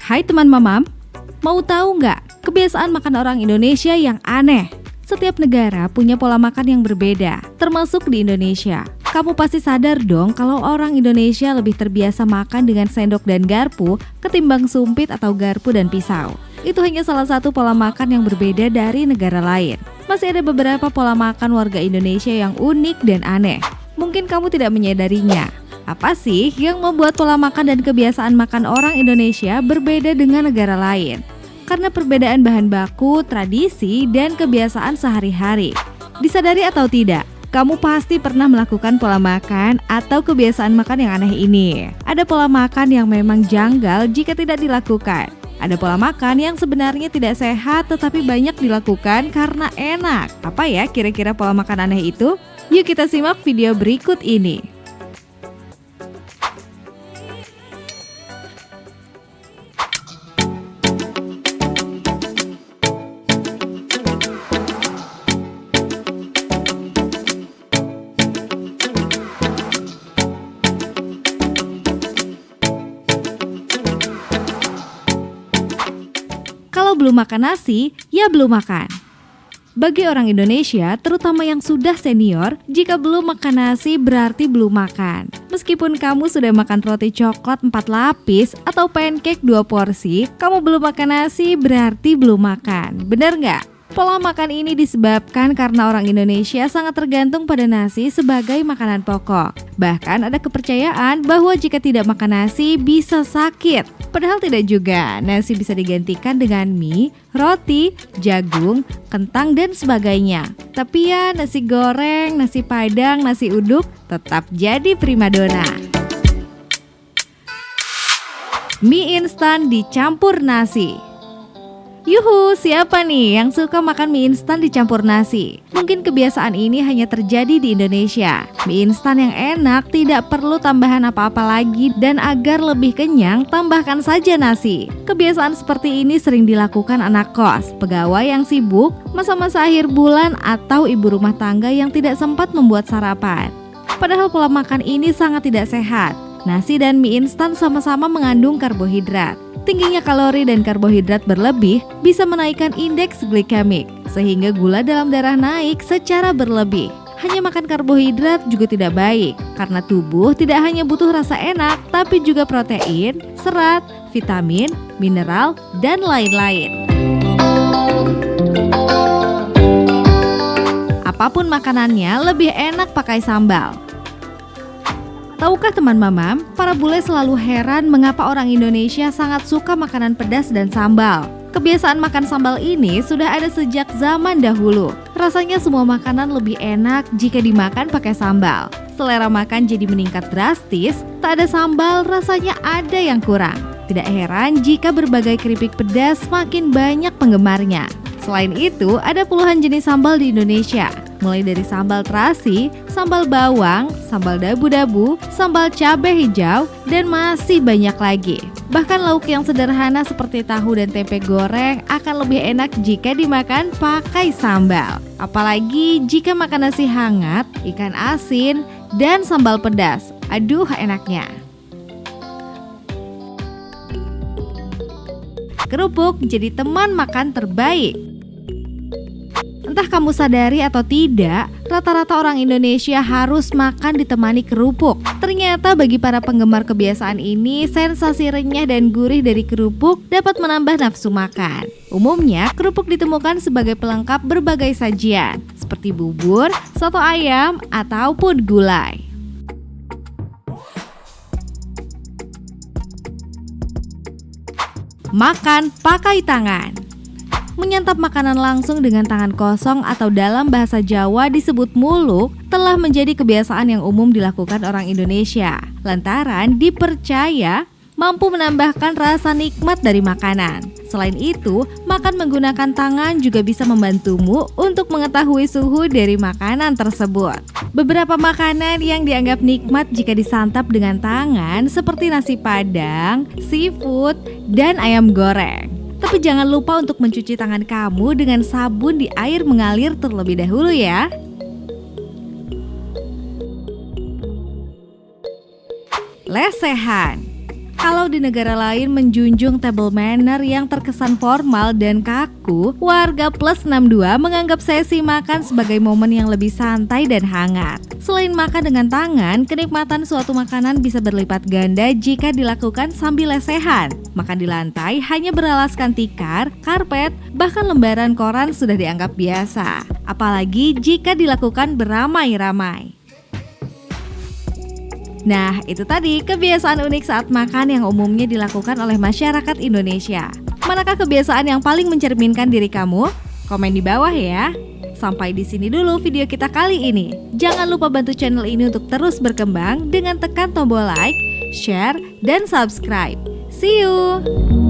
Hai teman mamam, mau tahu nggak kebiasaan makan orang Indonesia yang aneh? Setiap negara punya pola makan yang berbeda, termasuk di Indonesia. Kamu pasti sadar dong kalau orang Indonesia lebih terbiasa makan dengan sendok dan garpu ketimbang sumpit atau garpu dan pisau. Itu hanya salah satu pola makan yang berbeda dari negara lain. Masih ada beberapa pola makan warga Indonesia yang unik dan aneh. Mungkin kamu tidak menyadarinya. Apa sih yang membuat pola makan dan kebiasaan makan orang Indonesia berbeda dengan negara lain? Karena perbedaan bahan baku, tradisi, dan kebiasaan sehari-hari. Disadari atau tidak, kamu pasti pernah melakukan pola makan atau kebiasaan makan yang aneh ini. Ada pola makan yang memang janggal jika tidak dilakukan. Ada pola makan yang sebenarnya tidak sehat tetapi banyak dilakukan karena enak. Apa ya kira-kira pola makan aneh itu? Yuk kita simak video berikut ini. Kalau belum makan nasi, ya belum makan. Bagi orang Indonesia, terutama yang sudah senior, jika belum makan nasi berarti belum makan. Meskipun kamu sudah makan roti coklat 4 lapis atau pancake 2 porsi, kamu belum makan nasi berarti belum makan. Benar nggak? Pola makan ini disebabkan karena orang Indonesia sangat tergantung pada nasi sebagai makanan pokok. Bahkan ada kepercayaan bahwa jika tidak makan nasi bisa sakit. Padahal tidak juga, nasi bisa digantikan dengan mie, roti, jagung, kentang, dan sebagainya. Tapi ya nasi goreng, nasi padang, nasi uduk tetap jadi primadona. Mie instan dicampur nasi. Yuhu, siapa nih yang suka makan mie instan dicampur nasi? Mungkin kebiasaan ini hanya terjadi di Indonesia. Mie instan yang enak tidak perlu tambahan apa-apa lagi dan agar lebih kenyang, tambahkan saja nasi. Kebiasaan seperti ini sering dilakukan anak kos, pegawai yang sibuk, masa-masa akhir bulan, atau ibu rumah tangga yang tidak sempat membuat sarapan. Padahal pola makan ini sangat tidak sehat. Nasi dan mie instan sama-sama mengandung karbohidrat. Tingginya kalori dan karbohidrat berlebih bisa menaikkan indeks glikemik, sehingga gula dalam darah naik secara berlebih. Hanya makan karbohidrat juga tidak baik, karena tubuh tidak hanya butuh rasa enak, tapi juga protein, serat, vitamin, mineral, dan lain-lain. Apapun makanannya, lebih enak pakai sambal. Tahukah teman mamam, para bule selalu heran mengapa orang Indonesia sangat suka makanan pedas dan sambal. Kebiasaan makan sambal ini sudah ada sejak zaman dahulu. Rasanya semua makanan lebih enak jika dimakan pakai sambal. Selera makan jadi meningkat drastis, tak ada sambal rasanya ada yang kurang. Tidak heran jika berbagai keripik pedas makin banyak penggemarnya. Selain itu, ada puluhan jenis sambal di Indonesia. Mulai dari sambal terasi, sambal bawang, sambal dabu-dabu, sambal cabai hijau, dan masih banyak lagi. Bahkan lauk yang sederhana seperti tahu dan tempe goreng akan lebih enak jika dimakan pakai sambal. Apalagi jika makan nasi hangat, ikan asin, dan sambal pedas. Aduh enaknya. Kerupuk jadi teman makan terbaik. Entah kamu sadari atau tidak, rata-rata orang Indonesia harus makan ditemani kerupuk. Ternyata bagi para penggemar kebiasaan ini, sensasi renyah dan gurih dari kerupuk dapat menambah nafsu makan. Umumnya, kerupuk ditemukan sebagai pelengkap berbagai sajian, seperti bubur, soto ayam, ataupun gulai. Makan pakai tangan. Menyantap makanan langsung dengan tangan kosong atau dalam bahasa Jawa disebut muluk telah menjadi kebiasaan yang umum dilakukan orang Indonesia. Lantaran dipercaya mampu menambahkan rasa nikmat dari makanan. Selain itu, makan menggunakan tangan juga bisa membantumu untuk mengetahui suhu dari makanan tersebut. Beberapa makanan yang dianggap nikmat jika disantap dengan tangan seperti nasi padang, seafood, dan ayam goreng. Tapi jangan lupa untuk mencuci tangan kamu dengan sabun di air mengalir terlebih dahulu ya. Lesehan. Kalau di negara lain menjunjung table manner yang terkesan formal dan kaku, warga plus 62 menganggap sesi makan sebagai momen yang lebih santai dan hangat. Selain makan dengan tangan, kenikmatan suatu makanan bisa berlipat ganda jika dilakukan sambil lesehan. Makan di lantai hanya beralaskan tikar, karpet, bahkan lembaran koran sudah dianggap biasa. Apalagi jika dilakukan beramai-ramai. Nah, itu tadi kebiasaan unik saat makan yang umumnya dilakukan oleh masyarakat Indonesia. Manakah kebiasaan yang paling mencerminkan diri kamu? Komen di bawah ya. Sampai di sini dulu video kita kali ini. Jangan lupa bantu channel ini untuk terus berkembang dengan tekan tombol like, share, dan subscribe. See you!